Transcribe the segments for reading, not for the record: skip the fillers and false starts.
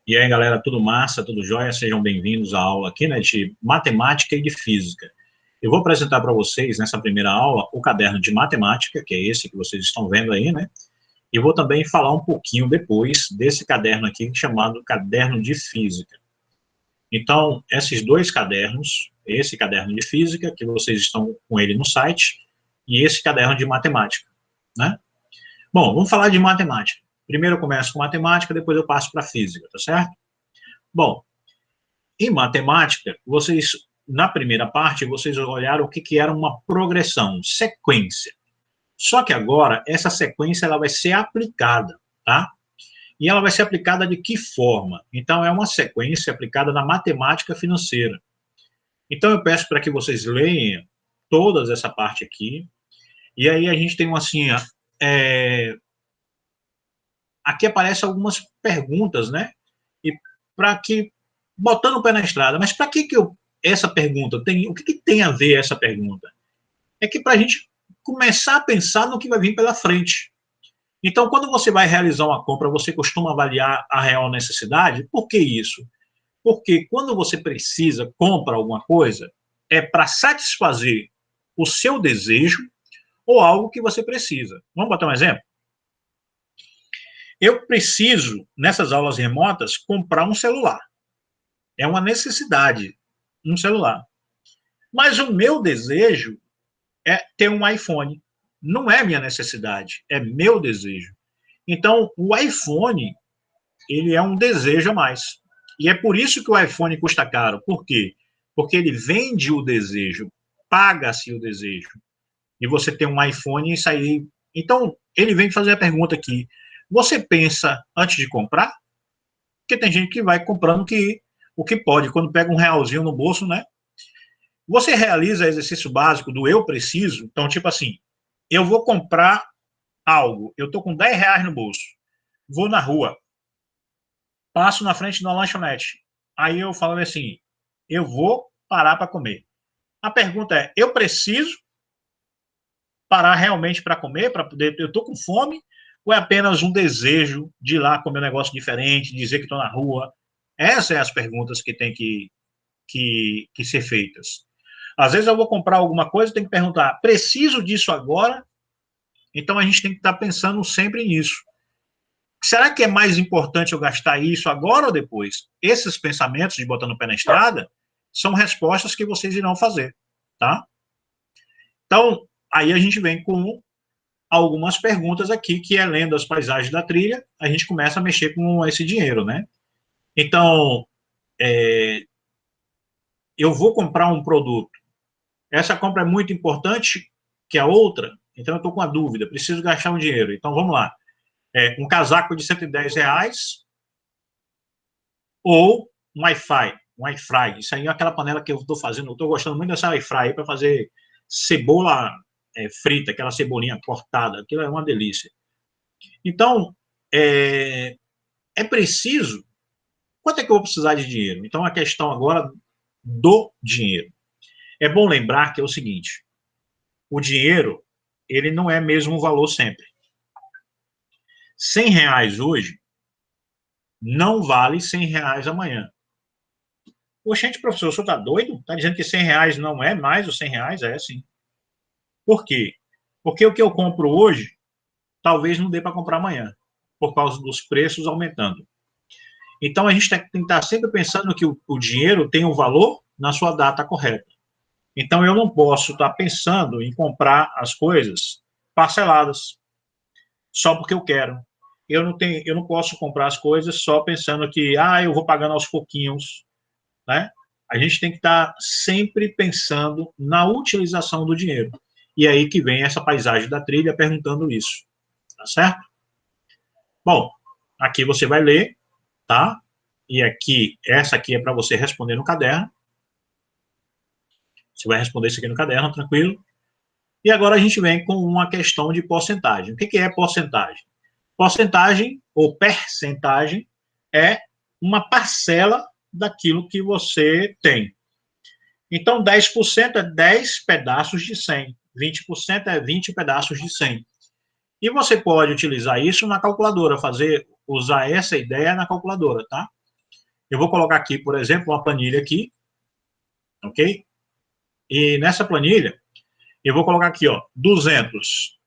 E aí, galera, tudo massa, tudo jóia? Sejam bem-vindos à aula aqui, né, de matemática e de física. Eu vou apresentar para vocês, nessa primeira aula, o caderno de matemática, que é esse que vocês estão vendo aí, né? E vou também falar um pouquinho depois desse caderno aqui, chamado caderno de física. Então, esses dois cadernos, esse caderno de física, que vocês estão com ele no site, e esse caderno de matemática, né? Bom, vamos falar de matemática. Primeiro eu começo com matemática, depois eu passo para física, tá certo? Bom, em matemática, vocês, na primeira parte, vocês olharam o que era uma progressão, sequência. Só que agora, essa sequência ela vai ser aplicada, tá? E ela vai ser aplicada de que forma? Então, é uma sequência aplicada na matemática financeira. Então, eu peço para que vocês leiam toda essa parte aqui. E aí a gente tem assim, aqui aparecem algumas perguntas, né? E para que, botando o pé na estrada, mas para que essa pergunta, o que tem a ver essa pergunta? É que para a gente começar a pensar no que vai vir pela frente. Então, quando você vai realizar uma compra, você costuma avaliar a real necessidade? Por que isso? Porque quando você precisa, compra alguma coisa, é para satisfazer o seu desejo ou algo que você precisa. Vamos botar um exemplo? Eu preciso, nessas aulas remotas, comprar um celular. É uma necessidade, um celular. Mas o meu desejo é ter um iPhone. Não é minha necessidade, é meu desejo. Então, o iPhone, ele é um desejo a mais. E é por isso que o iPhone custa caro. Por quê? Porque ele vende o desejo, paga-se o desejo. E você tem um iPhone e isso aí... Então, ele vem fazer a pergunta aqui. Você pensa antes de comprar? Porque tem gente que vai comprando o que pode. Quando pega um realzinho no bolso, né? Você realiza exercício básico do eu preciso. Então, tipo assim, eu vou comprar algo. Eu tô com 10 reais no bolso. Vou na rua. Passo na frente de uma lanchonete. Aí eu falo assim, eu vou parar para comer. A pergunta é, eu preciso parar realmente para comer, para poder, eu estou com fome, ou é apenas um desejo de ir lá comer um negócio diferente, dizer que estou na rua? Essas são as perguntas que tem que ser feitas. Às vezes eu vou comprar alguma coisa, tem que perguntar, preciso disso agora? Então a gente tem que estar pensando sempre nisso. Será que é mais importante eu gastar isso agora ou depois? Esses pensamentos de botando o pé na estrada são respostas que vocês irão fazer, tá? Então, aí a gente vem com algumas perguntas aqui, que é lendo as paisagens da trilha, a gente começa a mexer com esse dinheiro, né? Então, eu vou comprar um produto. Essa compra é muito importante que a outra, então eu estou com a dúvida, preciso gastar um dinheiro. Então, vamos lá. Um casaco de R$ 110 ou um Wi-Fi. Isso aí é aquela panela que eu estou fazendo, eu estou gostando muito dessa Wi-Fi para fazer cebola frita, aquela cebolinha cortada, aquilo é uma delícia. Então, é preciso... Quanto é que eu vou precisar de dinheiro? Então, a questão agora do dinheiro. É bom lembrar que é o seguinte, o dinheiro, ele não é mesmo um valor sempre. R$ 100 hoje não vale R$ 100 amanhã. Oxente, professor, o senhor está doido? Está dizendo que R$ 100 não é mais os R$ 100? É sim. Por quê? Porque o que eu compro hoje, talvez não dê para comprar amanhã, por causa dos preços aumentando. Então, a gente tem que estar sempre pensando que o dinheiro tem um valor na sua data correta. Então, eu não posso estar pensando em comprar as coisas parceladas, só porque eu quero. Eu não posso comprar as coisas só pensando que, eu vou pagando aos pouquinhos, né? A gente tem que estar sempre pensando na utilização do dinheiro. E aí que vem essa paisagem da trilha perguntando isso, tá certo? Bom, aqui você vai ler, tá? E aqui, essa aqui é para você responder no caderno. Você vai responder isso aqui no caderno, tranquilo. E agora a gente vem com uma questão de porcentagem. O que é porcentagem? Porcentagem, ou percentagem, é uma parcela daquilo que você tem. Então, 10% é 10 pedaços de 100. 20% é 20 pedaços de 100. E você pode utilizar isso na calculadora, usar essa ideia na calculadora, tá? Eu vou colocar aqui, por exemplo, uma planilha aqui, ok? E nessa planilha, eu vou colocar aqui, ó, 200.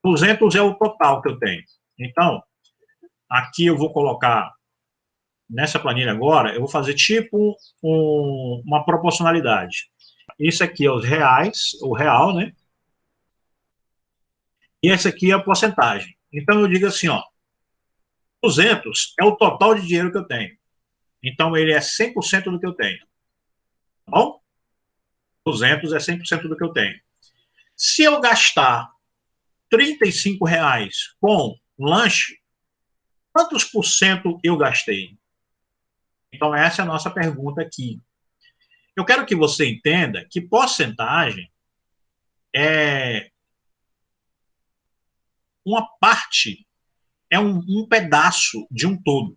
200 é o total que eu tenho. Então, aqui eu vou colocar, nessa planilha agora, eu vou fazer tipo uma proporcionalidade. Isso aqui é os reais, o real, né? E essa aqui é a porcentagem. Então, eu digo assim, ó, 200 é o total de dinheiro que eu tenho. Então, ele é 100% do que eu tenho. Tá bom? 200 é 100% do que eu tenho. Se eu gastar R$ 35 com lanche, quantos por cento eu gastei? Então, essa é a nossa pergunta aqui. Eu quero que você entenda que porcentagem é uma parte, é um pedaço de um todo.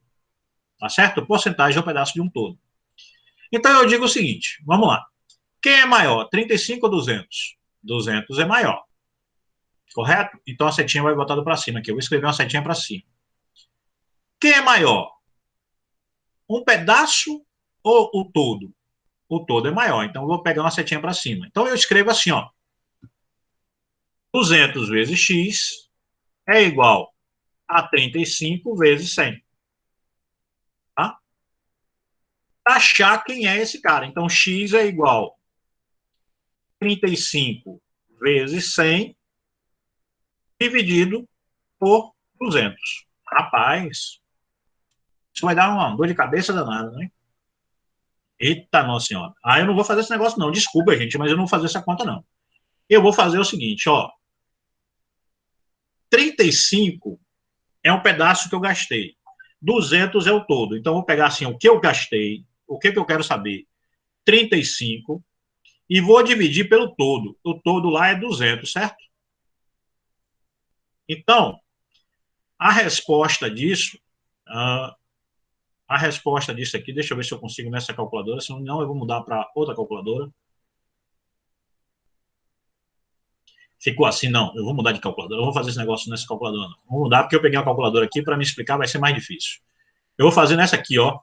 Tá certo? Porcentagem é um pedaço de um todo. Então, eu digo o seguinte, vamos lá. Quem é maior, 35 ou 200? 200 é maior. Correto? Então, a setinha vai botar para cima aqui. Eu vou escrever uma setinha para cima. Quem é maior? Um pedaço ou o todo? O todo é maior. Então, eu vou pegar uma setinha para cima. Então, eu escrevo assim, ó. 200 vezes x é igual a 35 vezes 100. Tá? Achar quem é esse cara. Então, x é igual a 35 vezes 100 dividido por 200. Rapaz, isso vai dar uma dor de cabeça danada, né? Eita, nossa senhora. Ah, eu não vou fazer esse negócio, não. Desculpa, gente, mas eu não vou fazer essa conta, não. Eu vou fazer o seguinte, ó. 35 é um pedaço que eu gastei. 200 é o todo. Então, eu vou pegar assim, o que eu gastei, o que eu quero saber. 35 e vou dividir pelo todo. O todo lá é 200, certo? Então, a resposta disso, a resposta disso aqui, deixa eu ver se eu consigo nessa calculadora, senão eu vou mudar para outra calculadora. Ficou assim, não, eu vou mudar de calculadora, eu vou fazer esse negócio nessa calculadora, não. Vou mudar porque eu peguei uma calculadora aqui para me explicar, vai ser mais difícil. Eu vou fazer nessa aqui, ó.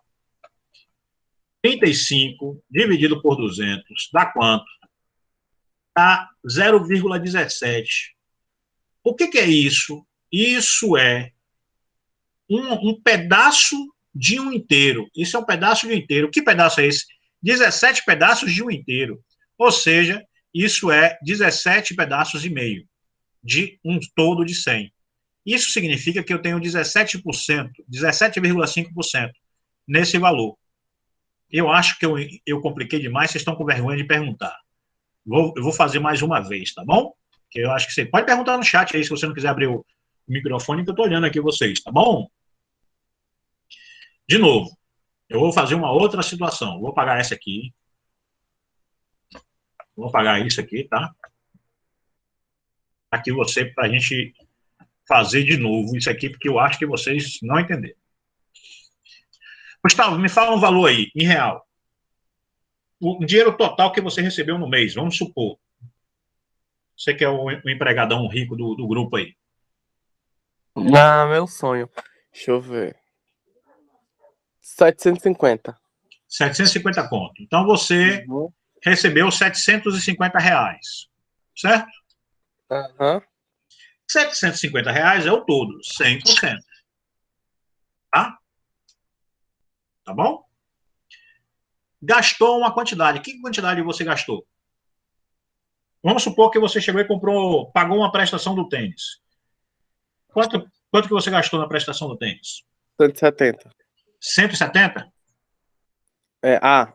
35 dividido por 200 dá quanto? Dá 0,17. O que é isso? Isso é um pedaço de um inteiro. Isso é um pedaço de um inteiro. Que pedaço é esse? 17 pedaços de um inteiro. Ou seja, isso é 17 pedaços e meio de um todo de 100. Isso significa que eu tenho 17%, 17,5% nesse valor. Eu acho que eu compliquei demais, vocês estão com vergonha de perguntar. Eu vou fazer mais uma vez, tá bom? Que eu acho que você pode perguntar no chat aí, se você não quiser abrir o microfone, que eu estou olhando aqui vocês, tá bom? De novo, eu vou fazer uma outra situação. Vou pagar essa aqui. Vou pagar isso aqui, tá? Aqui você, para a gente fazer de novo isso aqui, porque eu acho que vocês não entenderam. Gustavo, me fala um valor aí, em real. O dinheiro total que você recebeu no mês, vamos supor. Você que é o empregadão rico do grupo aí. Ah, meu sonho. Deixa eu ver. 750. 750 conto. Então você recebeu R$ 750, certo? Aham. R$ 750 é o todo, 100%. Tá? Tá bom? Gastou uma quantidade. Que quantidade você gastou? Vamos supor que você chegou e comprou, pagou uma prestação do tênis. Quanto que você gastou na prestação do tênis? 170. 170?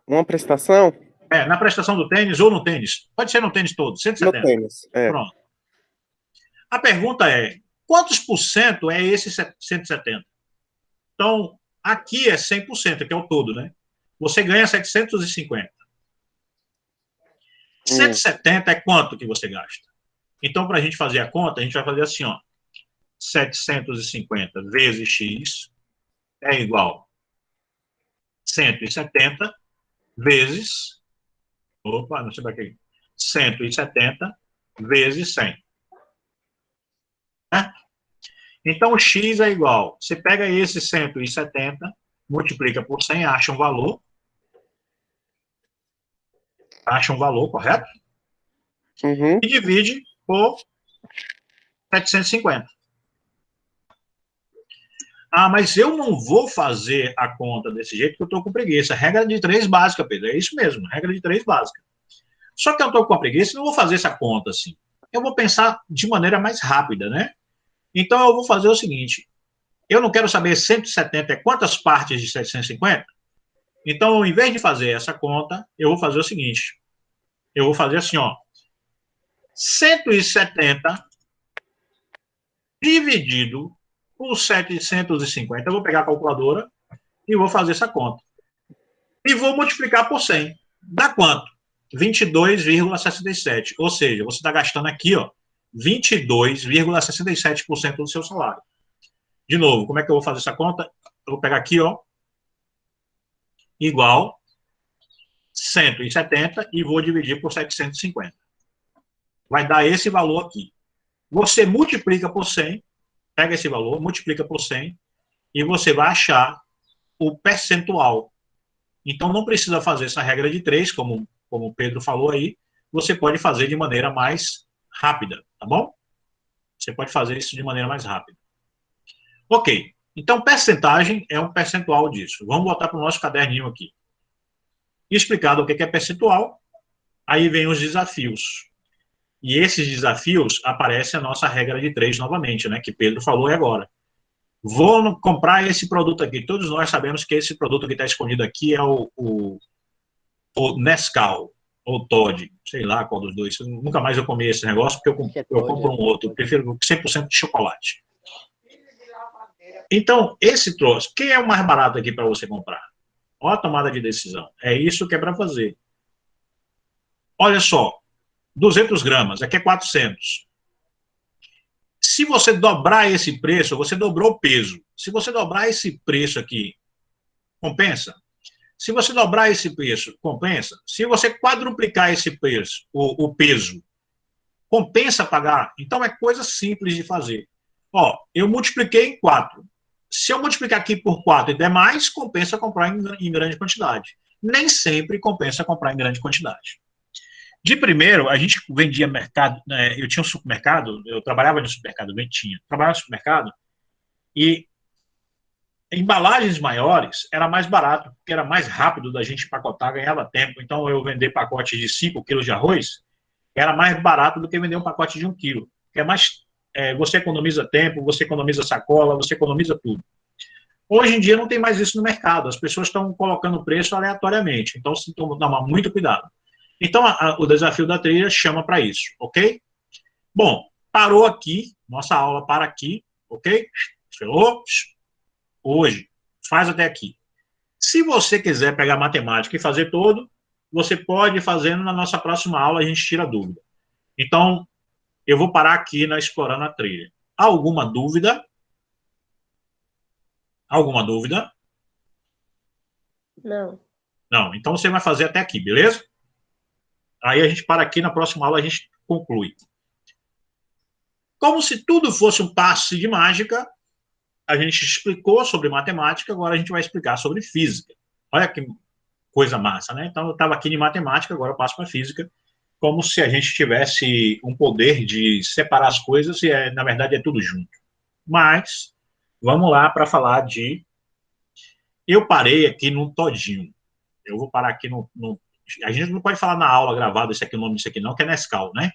Uma prestação? Na prestação do tênis ou no tênis. Pode ser no tênis todo, No 170. tênis. Pronto. A pergunta é, quantos por cento é esse 170? Então, aqui é 100%, que é o todo, né? Você ganha 750. 170 é quanto que você gasta? Então, para a gente fazer a conta, a gente vai fazer assim, ó. 750 vezes x é igual a 170 vezes... Opa, não sei para quê. 170 vezes 100. Né? Então, o x é igual... Você pega esse 170 multiplica por 100, acha um valor, correto? Uhum. E divide por 750. Ah, mas eu não vou fazer a conta desse jeito porque eu estou com preguiça. Regra de 3 básica, Pedro. É isso mesmo, regra de 3 básica. Só que eu estou com a preguiça e não vou fazer essa conta assim. Eu vou pensar de maneira mais rápida, né? Então eu vou fazer o seguinte. Eu não quero saber 170 é quantas partes de 750. Então, em vez de fazer essa conta, eu vou fazer o seguinte. Eu vou fazer assim, ó. 170 dividido por 750. Eu vou pegar a calculadora e vou fazer essa conta. E vou multiplicar por 100. Dá quanto? 22,67. Ou seja, você está gastando aqui, ó, 22,67% do seu salário. De novo, como é que eu vou fazer essa conta? Eu vou pegar aqui, ó, igual 170 e vou dividir por 750. Vai dar esse valor aqui. Você multiplica por 100, pega esse valor, multiplica por 100 e você vai achar o percentual. Então, não precisa fazer essa regra de 3, como o Pedro falou aí, você pode fazer de maneira mais rápida, tá bom? Você pode fazer isso de maneira mais rápida. Ok, então percentagem é um percentual disso. Vamos voltar para o nosso caderninho aqui. Explicado o que é percentual, aí vem os desafios. E esses desafios aparece a nossa regra de 3 novamente, né, que Pedro falou agora. Vou comprar esse produto aqui. Todos nós sabemos que esse produto que está escondido aqui é o Nescau, ou Todd, sei lá qual dos dois. Nunca mais eu comi esse negócio, porque eu compro um outro. Eu prefiro 100% de chocolate. Então, esse troço, quem é o mais barato aqui para você comprar? Olha a tomada de decisão. É isso que é para fazer. Olha só, 200 gramas, aqui é 400. Se você dobrar esse preço, você dobrou o peso. Se você dobrar esse preço aqui, compensa? Se você dobrar esse preço, compensa? Se você quadruplicar esse preço, o peso, compensa pagar? Então é coisa simples de fazer. Ó, eu multipliquei em 4. Se eu multiplicar aqui por 4 e der mais, compensa comprar em grande quantidade. Nem sempre compensa comprar em grande quantidade. De primeiro, a gente vendia mercado, né, eu tinha um supermercado, eu trabalhava no supermercado, trabalhava no supermercado, e embalagens maiores era mais barato, porque era mais rápido da gente empacotar, ganhava tempo. Então, eu vender pacotes de 5 quilos de arroz era mais barato do que vender um pacote de 1 quilo. É mais, você economiza tempo, você economiza sacola, você economiza tudo. Hoje em dia não tem mais isso no mercado, as pessoas estão colocando preço aleatoriamente, então se tomar muito cuidado. Então, o desafio da trilha chama para isso, ok? Bom, parou aqui, nossa aula para aqui, ok? Fechou? Hoje, faz até aqui. Se você quiser pegar matemática e fazer todo, você pode ir fazendo na nossa próxima aula, a gente tira dúvida. Então, eu vou parar aqui na Explorando a Trilha. Alguma dúvida? Alguma dúvida? Não. Não, então você vai fazer até aqui, beleza? Aí a gente para aqui, na próxima aula a gente conclui. Como se tudo fosse um passe de mágica, a gente explicou sobre matemática, agora a gente vai explicar sobre física. Olha que coisa massa, né? Então eu estava aqui em matemática, agora eu passo para física, como se a gente tivesse um poder de separar as coisas e, na verdade, é tudo junto. Mas, vamos lá para falar de... Eu parei aqui no todinho. Eu vou parar aqui no... A gente não pode falar na aula gravada esse aqui, o nome disso aqui não, que é Nescau, né?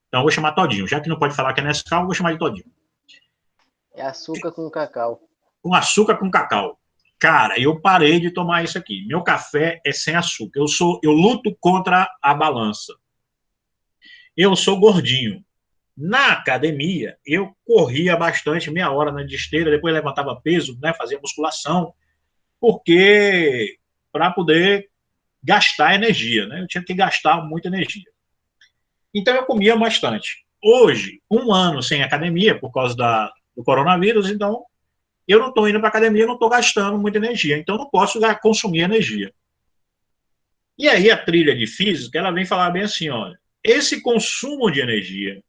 Então eu vou chamar todinho. Já que não pode falar que é Nescau, eu vou chamar de todinho. É açúcar com cacau. Com açúcar com cacau. Cara, eu parei de tomar isso aqui. Meu café é sem açúcar. Eu luto contra a balança. Eu sou gordinho. Na academia, eu corria bastante, meia hora na esteira, depois levantava peso, né, fazia musculação, porque para poder gastar energia, né? Eu tinha que gastar muita energia. Então eu comia bastante. Hoje, um ano sem academia por causa do coronavírus, então eu não estou indo para academia, não estou gastando muita energia, então não posso consumir energia. E aí a trilha de física, ela vem falar bem assim, olha, esse consumo de energia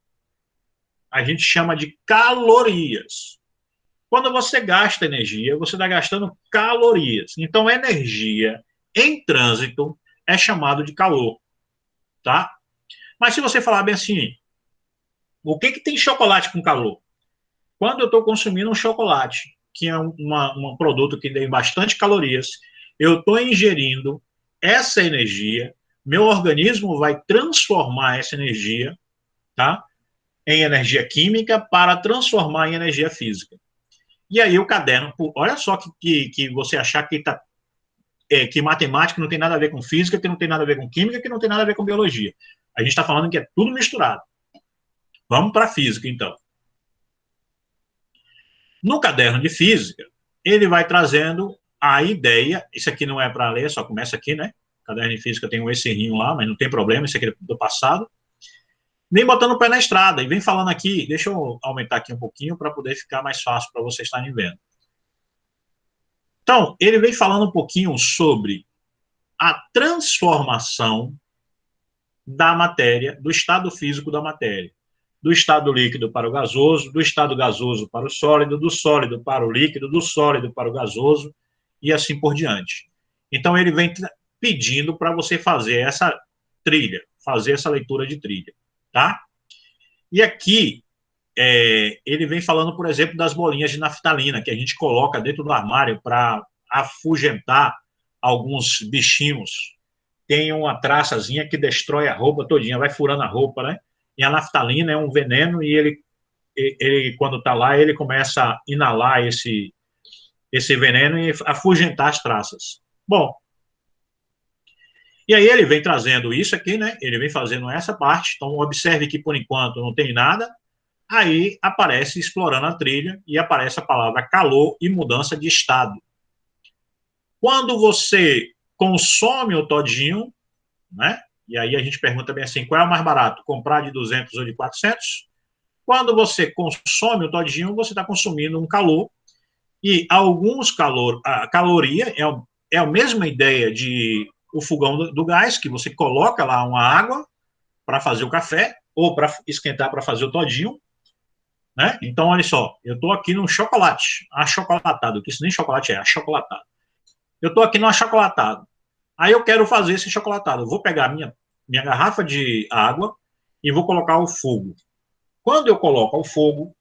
a gente chama de calorias. Quando você gasta energia, você está gastando calorias. Então, energia em trânsito é chamado de calor, tá? Mas se você falar bem assim, o que tem chocolate com calor? Quando eu estou consumindo um chocolate, que é um produto que tem bastante calorias, eu estou ingerindo essa energia, meu organismo vai transformar essa energia, tá? Em energia química para transformar em energia física. E aí o caderno, olha só que você achar que matemática não tem nada a ver com física, que não tem nada a ver com química, que não tem nada a ver com biologia. A gente está falando que é tudo misturado. Vamos para a física, então. No caderno de física, ele vai trazendo a ideia, isso aqui não é para ler, só começa aqui, né? O caderno de física tem um errinho lá, mas não tem problema, isso aqui é do passado. Vem botando o pé na estrada e vem falando aqui, deixa eu aumentar aqui um pouquinho para poder ficar mais fácil para vocês estarem vendo. Então, ele vem falando um pouquinho sobre a transformação da matéria, do estado físico da matéria. Do estado líquido para o gasoso, do estado gasoso para o sólido, do sólido para o líquido, do sólido para o gasoso, e assim por diante. Então, ele vem pedindo para você fazer essa trilha, fazer essa leitura de trilha, tá? E aqui, ele vem falando, por exemplo, das bolinhas de naftalina, que a gente coloca dentro do armário para afugentar alguns bichinhos. Tem uma traçazinha que destrói a roupa todinha, vai furando a roupa, né? E a naftalina é um veneno e ele quando está lá, ele começa a inalar esse veneno e afugentar as traças. Bom, e aí ele vem trazendo isso aqui, né? Ele vem fazendo essa parte. Então, observe que, por enquanto, não tem nada. Aí aparece explorando a trilha e aparece a palavra calor e mudança de estado. Quando você consome o todinho, né? E aí a gente pergunta bem assim, qual é o mais barato? Comprar de 200 ou de 400? Quando você consome o todinho, você está consumindo um calor e alguns a caloria é a mesma ideia de o fogão do gás, que você coloca lá uma água para fazer o café ou para esquentar para fazer o todinho, né? Então, olha só, eu estou aqui num chocolate, achocolatado, que isso nem chocolate é, achocolatado. Eu estou aqui no achocolatado. Aí eu quero fazer esse chocolatado. Eu vou pegar minha garrafa de água e vou colocar o fogo. Quando eu coloco o fogo,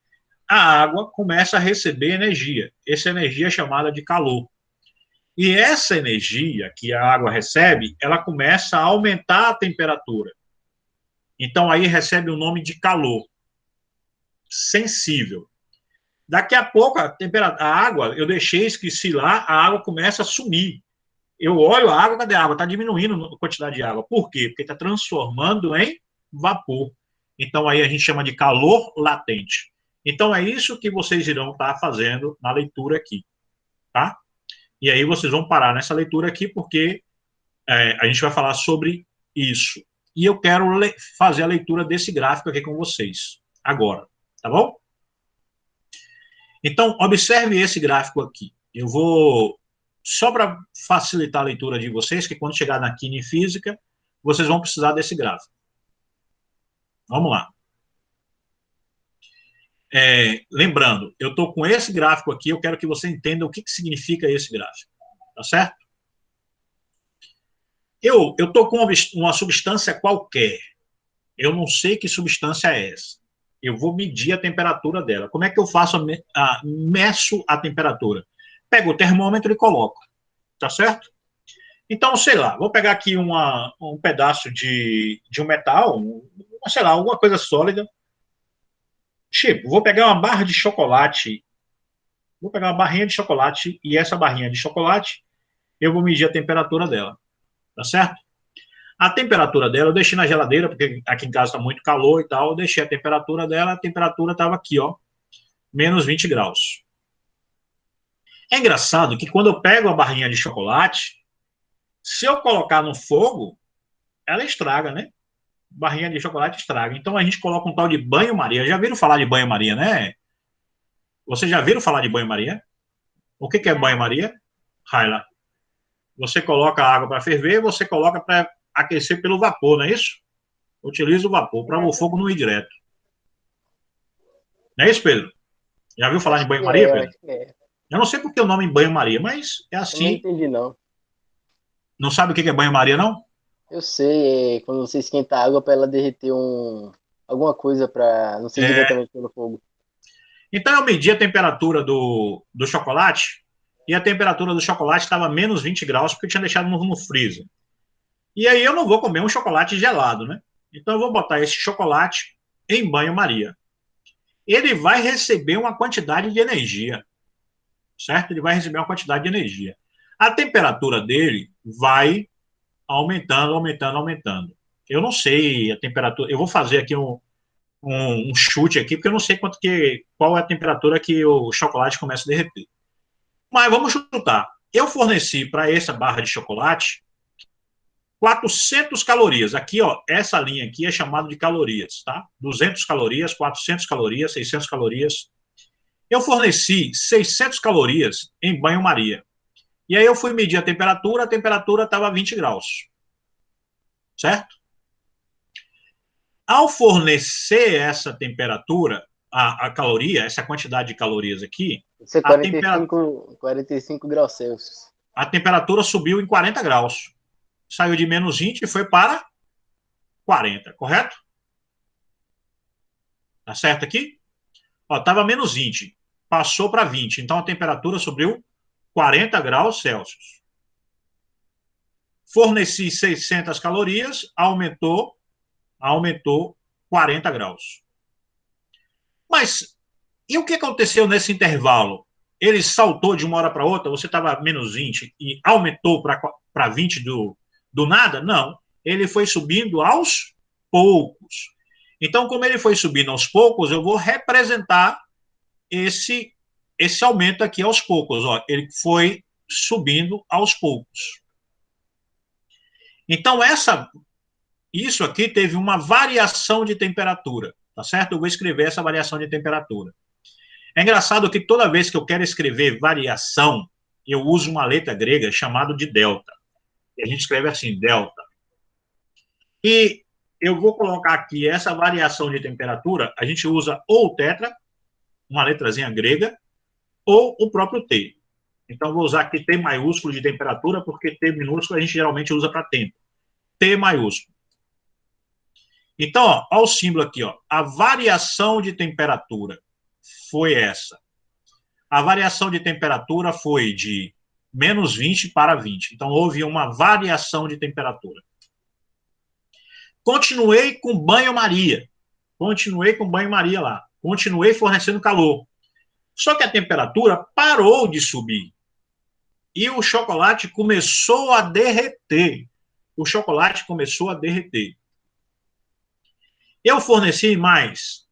a água começa a receber energia. Essa energia é chamada de calor. E essa energia que a água recebe, ela começa a aumentar a temperatura. Então aí recebe o nome de calor sensível. Daqui a pouco a água, eu deixei, esqueci lá, a água começa a sumir. Eu olho a água, cadê a água? Está diminuindo a quantidade de água. Por quê? Porque está transformando em vapor. Então, aí a gente chama de calor latente. Então, é isso que vocês irão estar fazendo na leitura aqui, tá? E aí vocês vão parar nessa leitura aqui, porque a gente vai falar sobre isso. E eu quero fazer a leitura desse gráfico aqui com vocês, agora, tá bom? Então, observe esse gráfico aqui. Eu vou, só para facilitar a leitura de vocês, que quando chegar na química física, vocês vão precisar desse gráfico. Vamos lá. Lembrando, eu estou com esse gráfico aqui, eu quero que você entenda o que significa esse gráfico. Tá certo? Eu estou com uma substância qualquer. Eu não sei que substância é essa. Eu vou medir a temperatura dela. Como é que eu faço meço a temperatura? Pego o termômetro e coloco. Tá certo? Então, sei lá, vou pegar aqui um pedaço de um metal, sei lá, alguma coisa sólida. Tipo, vou pegar uma barra de chocolate. Vou pegar uma barrinha de chocolate e essa barrinha de chocolate, eu vou medir a temperatura dela. Tá certo? A temperatura dela eu deixei na geladeira, porque aqui em casa está muito calor e tal. Eu deixei a temperatura dela, a temperatura estava aqui, ó, menos 20 graus. É engraçado que quando eu pego a barrinha de chocolate, se eu colocar no fogo, ela estraga, né? Barrinha de chocolate estraga. Então a gente coloca um tal de banho-maria. Já viram falar de banho-maria, né? Vocês já viram falar de banho-maria? O que é banho-maria? Raila. Você coloca a água para ferver, você coloca para aquecer pelo vapor, não é isso? Utiliza o vapor para o fogo não ir direto. Não é isso, Pedro? Já viu falar em Acho que banho-maria, é, eu Pedro? acho que é. Eu não sei por que o nome banho-maria, mas é Também não assim. entendi, não. Não sabe o que é banho-maria, não? Eu sei, é quando você esquenta a água para ela derreter alguma coisa para não ser É. diretamente pelo fogo. Então eu medi a temperatura do chocolate e a temperatura do chocolate estava menos 20 graus porque eu tinha deixado no freezer. E aí eu não vou comer um chocolate gelado, né? Então eu vou botar esse chocolate em banho-maria. Ele vai receber uma quantidade de energia, certo? Ele vai receber uma quantidade de energia. A temperatura dele vai aumentando, aumentando, aumentando. Eu não sei a temperatura. Eu vou fazer aqui um chute aqui, porque eu não sei qual é a temperatura que o chocolate começa a derreter. Mas vamos chutar. Eu forneci para essa barra de chocolate 400 calorias. Aqui, ó, essa linha aqui é chamada de calorias, tá? 200 calorias, 400 calorias, 600 calorias. Eu forneci 600 calorias em banho-maria. E aí eu fui medir a temperatura estava 20 graus, certo? Ao fornecer essa temperatura, a caloria, essa quantidade de calorias aqui, Isso é a, 45 graus Celsius. a temperatura subiu em 40 graus. Saiu de menos 20 e foi para 40, correto? Tá certo aqui? Ó, estava menos 20, passou para 20, então a temperatura subiu 40 graus Celsius. Forneci 600 calorias, aumentou 40 graus. Mas e o que aconteceu nesse intervalo? Ele saltou de uma hora para outra, você estava menos 20 e aumentou para 20 do nada? Não. Ele foi subindo aos poucos. Então, como ele foi subindo aos poucos, eu vou representar esse aumento aqui aos poucos. Ó. Ele foi subindo aos poucos. Então, isso aqui teve uma variação de temperatura, tá certo? Eu vou escrever essa variação de temperatura. É engraçado que toda vez que eu quero escrever variação, eu uso uma letra grega chamada de delta. E a gente escreve assim, delta. E eu vou colocar aqui essa variação de temperatura, a gente usa ou o tetra, uma letrazinha grega, ou o próprio T. Então, vou usar aqui T maiúsculo de temperatura, porque T minúsculo a gente geralmente usa para tempo. T maiúsculo. Então, ó, olha o símbolo aqui, ó. A variação de temperatura foi essa. A variação de temperatura foi de menos 20 para 20. Então, houve uma variação de temperatura. Continuei com banho-maria. Continuei com banho-maria lá. Continuei fornecendo calor. Só que a temperatura parou de subir. E o chocolate começou a derreter. O chocolate começou a derreter. Eu forneci mais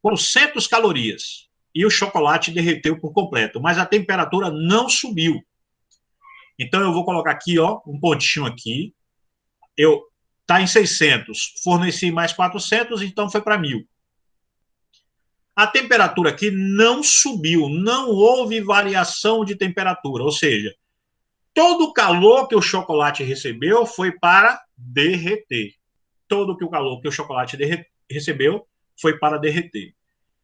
400 calorias e o chocolate derreteu por completo, mas a temperatura não subiu. Então eu vou colocar aqui, ó, um pontinho aqui. Tá em 600, forneci mais 400, então foi para 1000. A temperatura aqui não subiu, não houve variação de temperatura, ou seja, todo o calor que o chocolate recebeu foi para derreter. Todo o calor que o chocolate recebeu foi para derreter.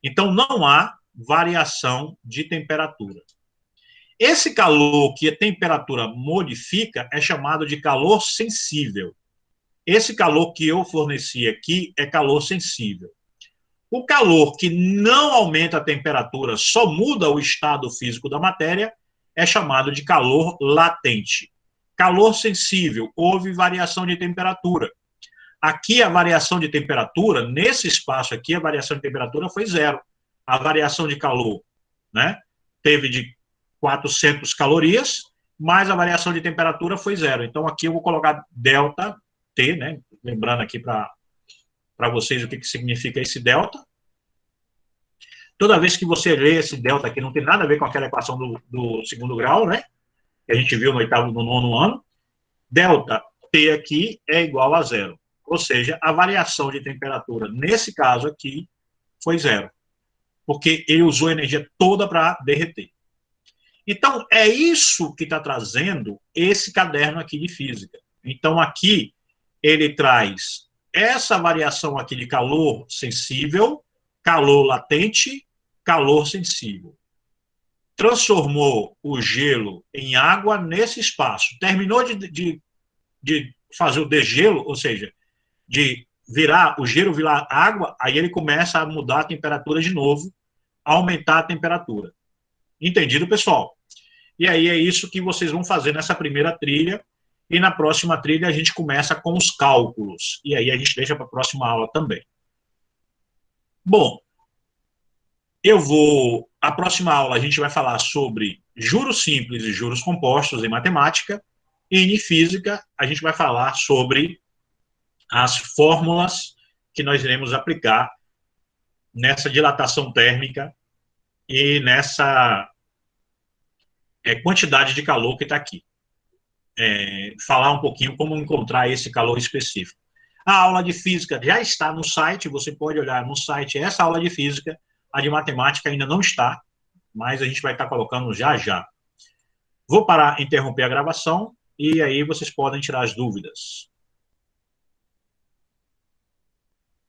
Então, não há variação de temperatura. Esse calor que a temperatura modifica é chamado de calor sensível. Esse calor que eu forneci aqui é calor sensível. O calor que não aumenta a temperatura, só muda o estado físico da matéria, é chamado de calor latente. Calor sensível, houve variação de temperatura. Aqui a variação de temperatura, nesse espaço aqui, a variação de temperatura foi zero. A variação de calor, né, teve de 400 calorias, mas a variação de temperatura foi zero. Então aqui eu vou colocar delta T, né, lembrando aqui para vocês o que significa esse delta. Toda vez que você lê esse delta aqui, não tem nada a ver com aquela equação do segundo grau, né, que a gente viu no oitavo, no nono ano. Delta T aqui é igual a zero. Ou seja, a variação de temperatura, nesse caso aqui, foi zero. Porque ele usou a energia toda para derreter. Então, é isso que está trazendo esse caderno aqui de física. Então, aqui, ele traz essa variação aqui de calor sensível, calor latente calor sensível. Transformou o gelo em água nesse espaço. Terminou de fazer o degelo, ou seja, de virar o gelo virar água, aí ele começa a mudar a temperatura de novo, aumentar a temperatura. Entendido, pessoal? E aí é isso que vocês vão fazer nessa primeira trilha, e na próxima trilha a gente começa com os cálculos, e aí a gente deixa para a próxima aula também. Bom, a próxima aula a gente vai falar sobre juros simples e juros compostos em matemática, e em física a gente vai falar sobre as fórmulas que nós iremos aplicar nessa dilatação térmica e nessa quantidade de calor que está aqui. Falar um pouquinho como encontrar esse calor específico. A aula de física já está no site, você pode olhar no site essa aula de física, a de matemática ainda não está, mas a gente vai estar colocando já já. Vou parar, interromper a gravação, e aí vocês podem tirar as dúvidas.